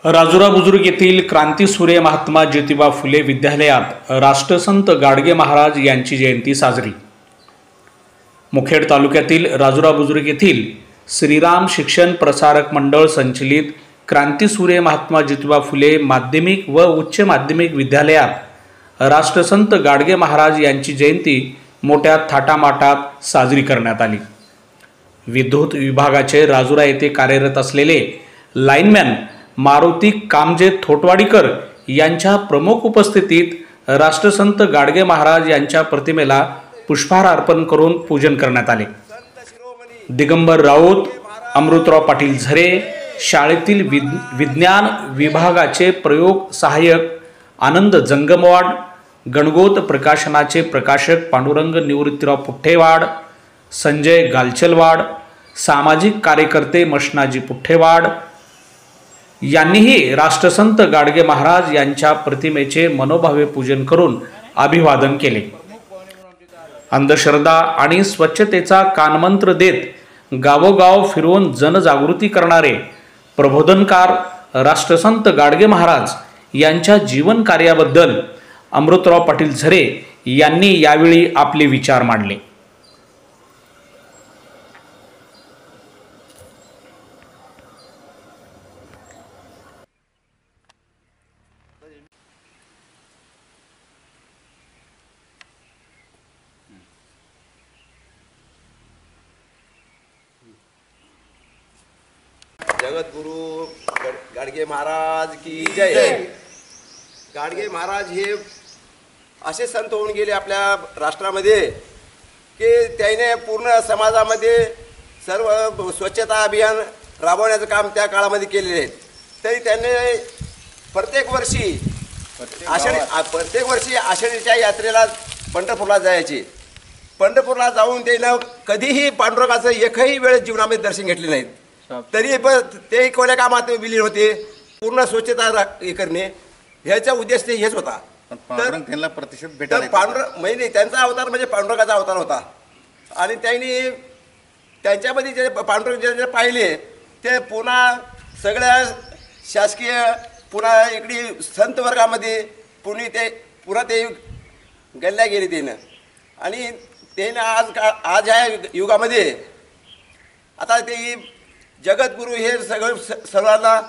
राजुरा बुजुर्ग येथील क्रांतीसूर्य महात्मा ज्योतिबा फुले विद्यालयात राष्ट्रसंत गाडगे महाराज यांची जयंती साजरी। मुखेड तालुक्यातील राजुरा बुजुर्ग येथील श्रीराम शिक्षण प्रसारक मंडळ संचलित क्रांतीसूर्य महात्मा ज्योतिबा फुले माध्यमिक व उच्च माध्यमिक विद्यालयात राष्ट्रसंत गाडगे महाराज यांची जयंती मोठ्या थाटामाटात साजरी करण्यात आली। विद्युत विभागाचे राजुरा येथे कार्यरत असलेले लाईनमॅन मारुती कामजे थोटवाडीकर यांच्या प्रमुख उपस्थितीत राष्ट्रसंत गाडगे महाराज यांच्या प्रतिमेला पुष्पहार अर्पण करून पूजन करण्यात आले। दिगंबर राऊत, अमृतराव पाटील झरे, शाळेतील विज्ञान विभागाचे प्रयोग सहाय्यक आनंद जंगमवाड, गणगोत प्रकाशनाचे प्रकाशक पांडुरंग निवृत्तीराव पुठ्ठेवाड, संजय गालचलवाड, सामाजिक कार्यकर्ते मशनाजी पुठ्ठेवाड यांनीही राष्ट्रसंत गाडगे महाराज यांच्या प्रतिमेचे मनोभावे पूजन करून अभिवादन केले। अंधश्रद्धा आणि स्वच्छतेचा कानमंत्र देत गावोगाव फिरवून जनजागृती करणारे प्रबोधनकार राष्ट्रसंत गाडगे महाराज यांच्या जीवन कार्याबद्दल अमृतराव पाटील झरे यांनी यावेळी आपले विचार मांडले। जगत गुरु गाडगे महाराज की जय। गाडगे महाराज हे असे संत होऊन गेले आपल्या राष्ट्रामध्ये की त्याने पूर्ण समाजामध्ये सर्व स्वच्छता अभियान राबवण्याचं काम त्या काळामध्ये केलेले आहे। तरी त्याने प्रत्येक वर्षी आषाढीच्या यात्रेला पंढरपूरला जायचे। पंढरपूरला जाऊन त्यानं कधीही पांडुरंगाचं एकही वेळ जीवनामध्ये दर्शन घेतले नाहीत। तरी पण ते कोण्या कामात विलीन होते, पूर्ण स्वच्छता करणे ह्याचा उद्देश हेच होता। तर त्यांना प्रतिशत भेटला पांडुरंग म्हणजे त्यांचा अवतार म्हणजे पांडुरंगाचा अवतार होता। आणि त्यांनी त्यांच्यामध्ये जे पांडुरंग जे पाहिले ते पुन्हा सगळ्या शासकीय पुन्हा इकडे संत वर्गामध्ये पुन्हा ते गल्ल्या गेले त्यानं। आणि त्यानं आज ह्या युगामध्ये आता ते जगद्गुरु हे सर्वांना